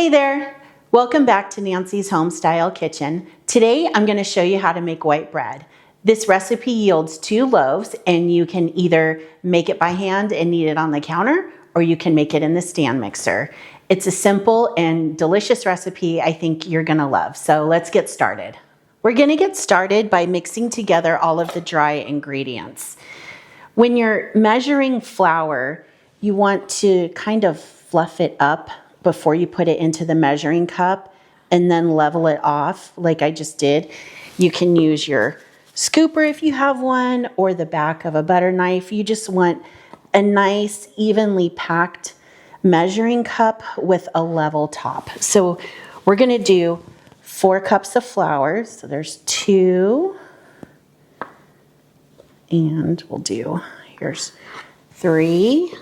Hey there, welcome back to Nancy's Homestyle Kitchen. Today I'm going to show you how to make white bread. This recipe yields 2 loaves and you can either make it by hand and knead it on the counter or you can make it in the stand mixer. It's a simple and delicious recipe I think you're going to love. So let's get started. We're going to get started by mixing together all of the dry ingredients. When you're measuring flour, you want to kind of fluff it up before you put it into the measuring cup and then level it off like I just did. You can use your scooper if you have one or the back of a butter knife. You just want a nice evenly packed measuring cup with a level top. So we're going to do 4 cups of flour. So there's 2 and we'll do, here's 3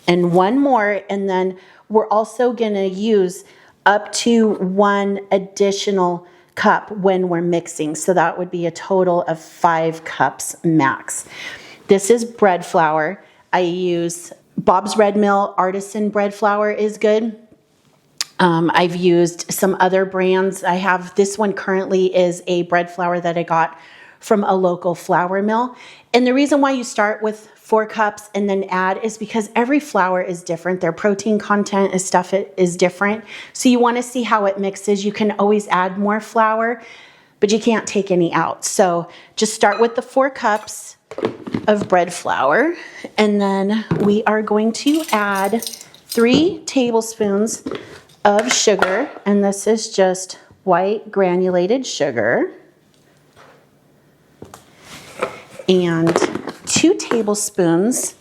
and 1 more, and then we're also going to use up to 1 additional cup when we're mixing. So that would be a total of 5 cups max. This is bread flour. I use Bob's Red Mill artisan bread flour is good. I've used some other brands. I have this one currently is a bread flour that I got from a local flour mill. And the reason why you start with 4 cups and then add is because every flour is different. Their protein content and stuff is different. So you want to see how it mixes. You can always add more flour, but you can't take any out. So just start with the 4 cups of bread flour. And then we are going to add 3 tablespoons of sugar. And this is just white granulated sugar. And 2 tablespoons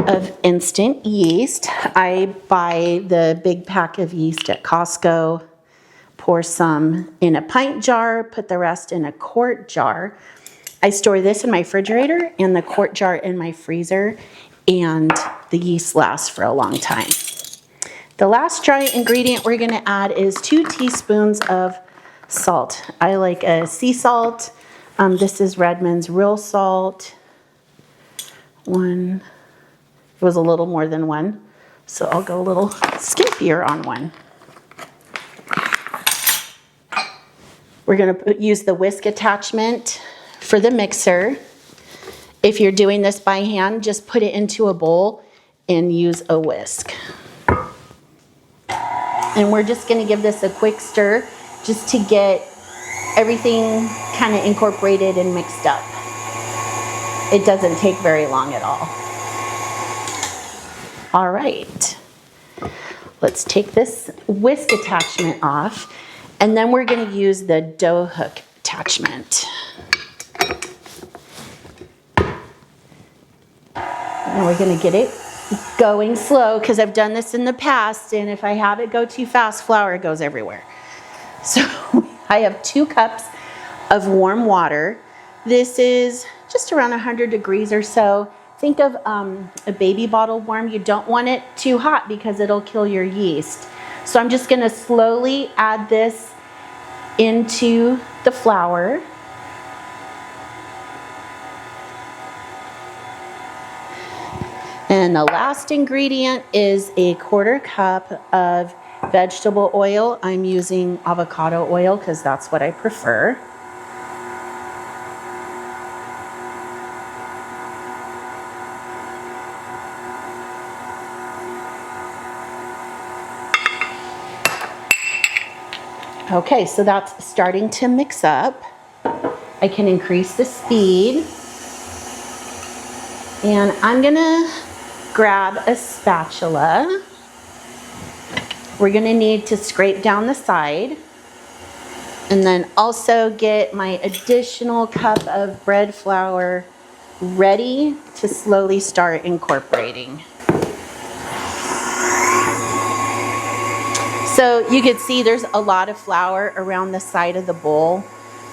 of instant yeast. I buy the big pack of yeast at Costco, pour some in a pint jar, put the rest in a quart jar. I store this in my refrigerator and the quart jar in my freezer, and the yeast lasts for a long time. The last dry ingredient we're going to add is 2 teaspoons of salt. I like a sea salt. This is Redmond's real salt. 1, it was a little more than 1, so I'll go a little skimpier on 1. We're going to use the whisk attachment for the mixer. If you're doing this by hand, just put it into a bowl and use a whisk. And we're just going to give this a quick stir just to get everything kind of incorporated and mixed up. It doesn't take very long at all. All right, let's take this whisk attachment off, and then we're going to use the dough hook attachment. And we're going to get it going slow because I've done this in the past, and if I have it go too fast, flour goes everywhere. So I have 2 cups of warm water. This is just around 100 degrees or so. Think of a baby bottle warm. You don't want it too hot because it'll kill your yeast. So I'm just going to slowly add this into the flour. And the last ingredient is a 1/4 cup of vegetable oil. I'm using avocado oil because that's what I prefer. Okay, so that's starting to mix up. I can increase the speed. And I'm gonna grab a spatula. We're gonna need to scrape down the side. And then also get my additional cup of bread flour ready to slowly start incorporating. So you can see there's a lot of flour around the side of the bowl.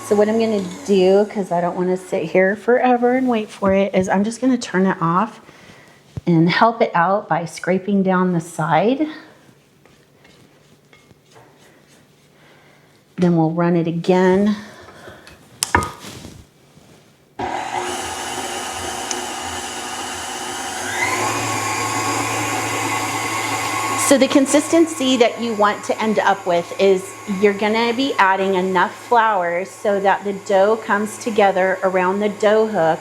So what I'm going to do, because I don't want to sit here forever and wait for it, is I'm just going to turn it off and help it out by scraping down the side. Then we'll run it again. So the consistency that you want to end up with is you're gonna be adding enough flour so that the dough comes together around the dough hook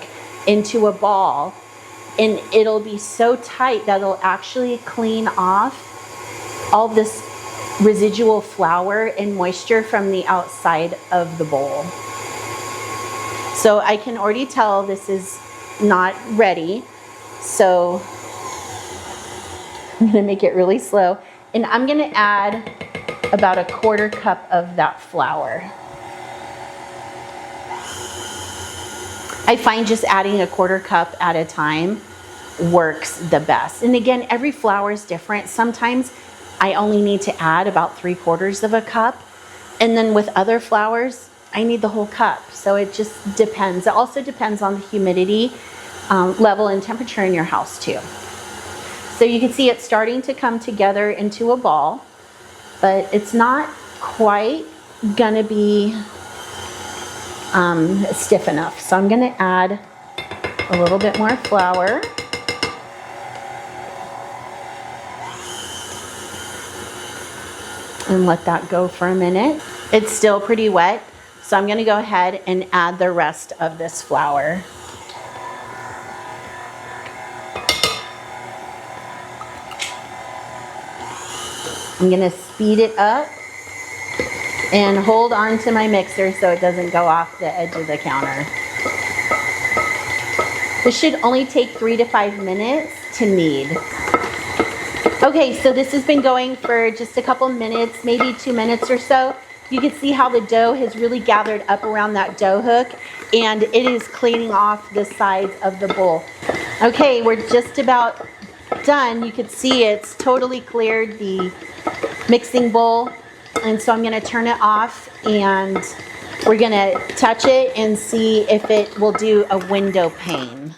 into a ball, and it'll be so tight that it'll actually clean off all this residual flour and moisture from the outside of the bowl. So I can already tell this is not ready, so I'm gonna make it really slow, and I'm gonna add about a 1/4 cup of that flour. I find just adding a 1/4 cup at a time works the best. And again, every flour is different. Sometimes I only need to add about 3/4 of a cup, and then with other flours, I need the whole cup. So it just depends. It also depends on the humidity level and temperature in your house too. So you can see it's starting to come together into a ball, but it's not quite gonna be stiff enough. So I'm gonna add a little bit more flour. And let that go for a minute. It's still pretty wet, so I'm gonna go ahead and add the rest of this flour. I'm gonna speed it up and hold on to my mixer so it doesn't go off the edge of the counter. This should only take 3 to 5 minutes to knead. Okay, so this has been going for just a couple minutes, maybe 2 minutes or so. You can see how the dough has really gathered up around that dough hook, and it is cleaning off the sides of the bowl. Okay, we're just about done. You can see it's totally cleared the mixing bowl, and so I'm gonna turn it off, and we're gonna touch it and see if it will do a window pane.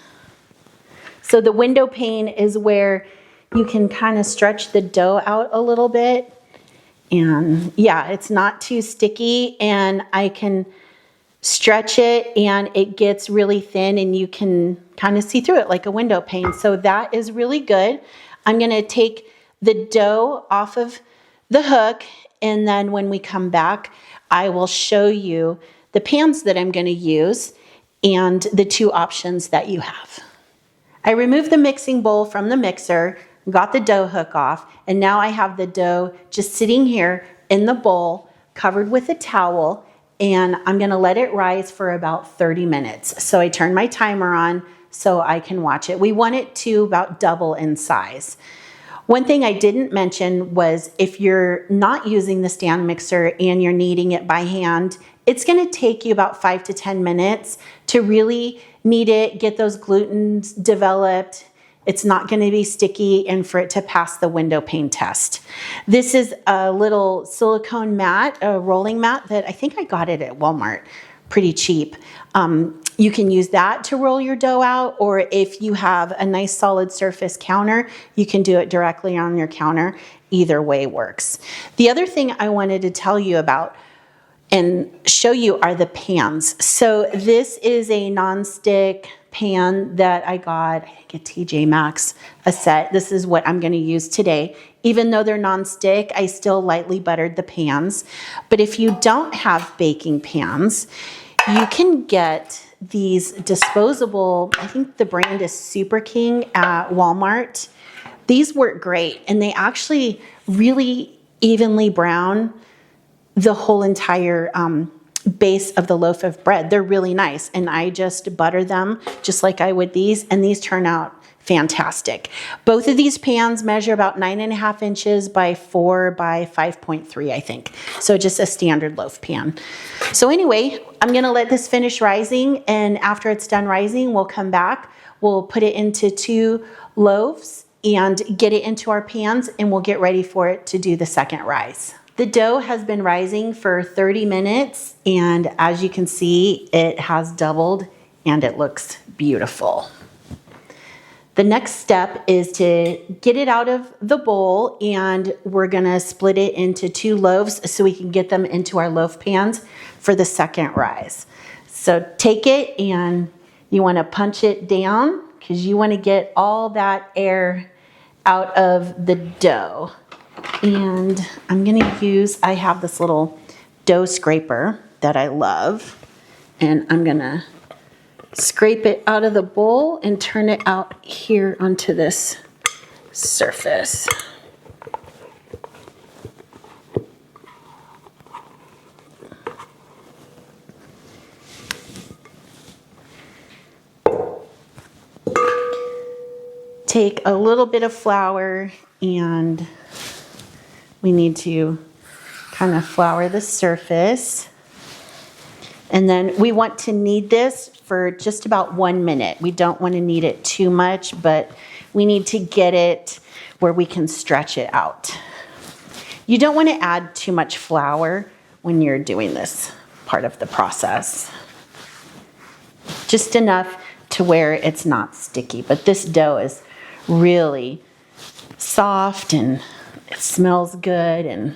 So the window pane is where you can kind of stretch the dough out a little bit, and yeah, it's not too sticky, and I can stretch it and it gets really thin and you can kind of see through it like a window pane. So that is really good. I'm gonna take the dough off of the hook, and then when we come back, I will show you the pans that I'm gonna use and the 2 options that you have. I removed the mixing bowl from the mixer, got the dough hook off, and now I have the dough just sitting here in the bowl covered with a towel, and I'm gonna let it rise for about 30 minutes. So I turn my timer on so I can watch it. We want it to about double in size. One thing I didn't mention was if you're not using the stand mixer and you're kneading it by hand, it's gonna take you about 5 to 10 minutes to really knead it, get those glutens developed. It's not gonna be sticky, and for it to pass the window pane test. This is a little silicone mat, a rolling mat that I think I got it at Walmart, pretty cheap. You can use that to roll your dough out, or if you have a nice solid surface counter, you can do it directly on your counter. Either way works. The other thing I wanted to tell you about and show you are the pans. So this is a nonstick pan that I got, I think at TJ Maxx, a set. This is what I'm gonna use today. Even though they're nonstick, I still lightly buttered the pans. But if you don't have baking pans, you can get these disposable, I think the brand is Super King at Walmart. These work great, and they actually really evenly brown the whole entire base of the loaf of bread. They're really nice, and I just butter them just like I would these, and these turn out fantastic. Both of these pans measure about 9.5 inches by 4 by 5.3, I think. So just a standard loaf pan. So anyway, I'm gonna let this finish rising, and after it's done rising, we'll come back. We'll put it into 2 loaves and get it into our pans, and we'll get ready for it to do the second rise. The dough has been rising for 30 minutes, and as you can see, it has doubled and it looks beautiful. The next step is to get it out of the bowl, and we're gonna split it into 2 loaves so we can get them into our loaf pans for the second rise. So take it and you wanna punch it down because you wanna get all that air out of the dough. And I'm gonna use, I have this little dough scraper that I love, and I'm gonna scrape it out of the bowl and turn it out here onto this surface. Take a little bit of flour, and we need to kind of flour the surface. And then we want to knead this for just about 1 minute. We don't want to knead it too much, but we need to get it where we can stretch it out. You don't want to add too much flour when you're doing this part of the process. Just enough to where it's not sticky. But this dough is really soft and it smells good and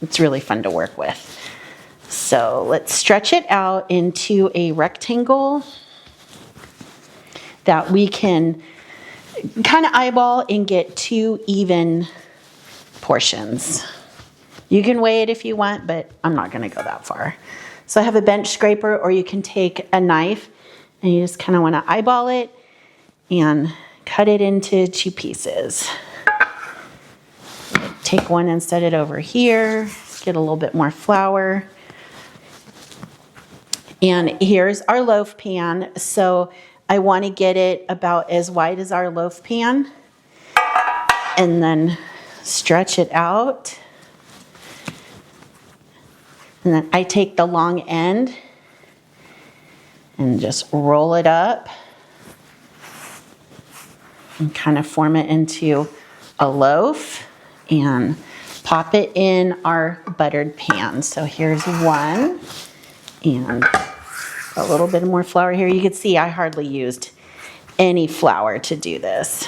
it's really fun to work with. So let's stretch it out into a rectangle that we can kind of eyeball and get 2 even portions. You can weigh it if you want, but I'm not going to go that far. So I have a bench scraper, or you can take a knife and you just kind of want to eyeball it and cut it into 2 pieces. Take one and set it over here, get a little bit more flour. And here's our loaf pan. So I want to get it about as wide as our loaf pan and then stretch it out. And then I take the long end and just roll it up and kind of form it into a loaf and pop it in our buttered pan. So here's one, and a little bit more flour here. You can see I hardly used any flour to do this.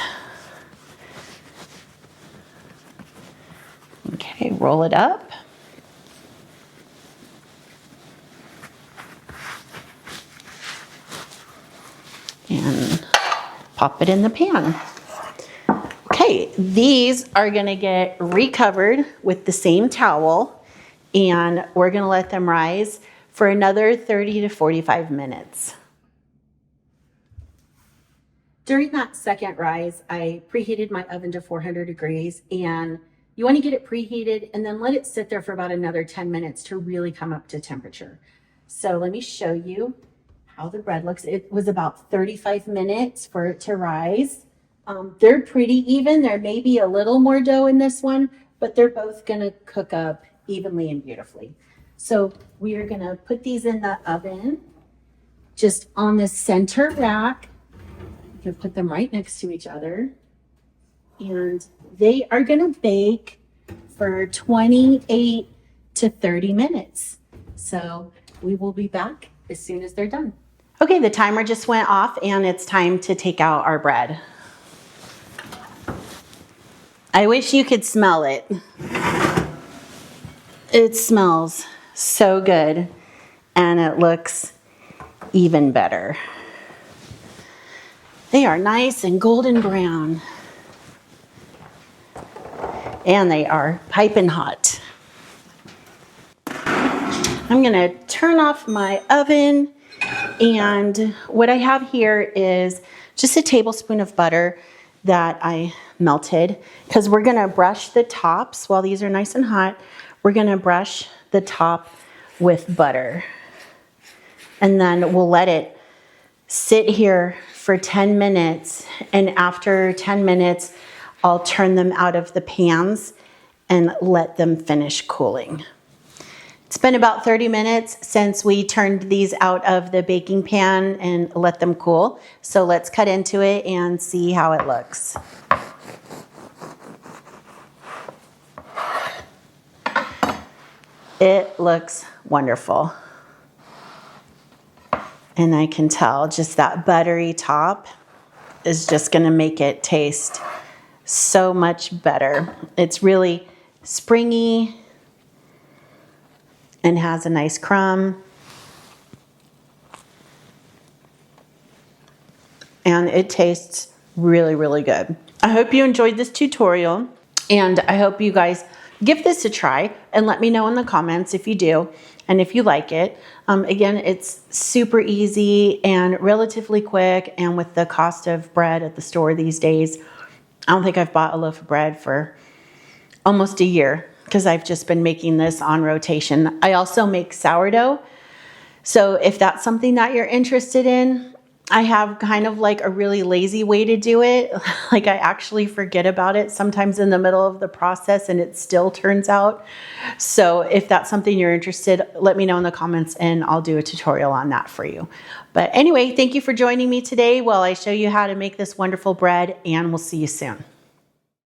Okay, roll it up. And pop it in the pan. Okay, these are gonna get recovered with the same towel, and we're gonna let them rise for another 30 to 45 minutes. During that second rise, I preheated my oven to 400 degrees, and you want to get it preheated and then let it sit there for about another 10 minutes to really come up to temperature. So let me show you how the bread looks. It was about 35 minutes for it to rise. They're pretty even. There may be a little more dough in this one, but they're both gonna cook up evenly and beautifully. So we are gonna put these in the oven, just on the center rack. You can put them right next to each other. And they are gonna bake for 28 to 30 minutes. So we will be back as soon as they're done. Okay, the timer just went off and it's time to take out our bread. I wish you could smell it. It smells so good and it looks even better. They are nice and golden brown. And they are piping hot. I'm gonna turn off my oven, and what I have here is just a tablespoon of butter that I melted, because we're gonna brush the tops while these are nice and hot. We're gonna brush the top with butter. And then we'll let it sit here for 10 minutes. And after 10 minutes, I'll turn them out of the pans and let them finish cooling. It's been about 30 minutes since we turned these out of the baking pan and let them cool. So let's cut into it and see how it looks. It looks wonderful. And I can tell just that buttery top is just gonna make it taste so much better. It's really springy and has a nice crumb. And it tastes really, really good. I hope you enjoyed this tutorial. And I hope you guys give this a try and let me know in the comments if you do and if you like it. Again, it's super easy and relatively quick, and with the cost of bread at the store these days, I don't think I've bought a loaf of bread for almost a year because I've just been making this on rotation. I also make sourdough. So if that's something that you're interested in, I have kind of like a really lazy way to do it. Like I actually forget about it sometimes in the middle of the process and it still turns out. So if that's something you're interested, let me know in the comments and I'll do a tutorial on that for you. But anyway, thank you for joining me today while I show you how to make this wonderful bread, and we'll see you soon.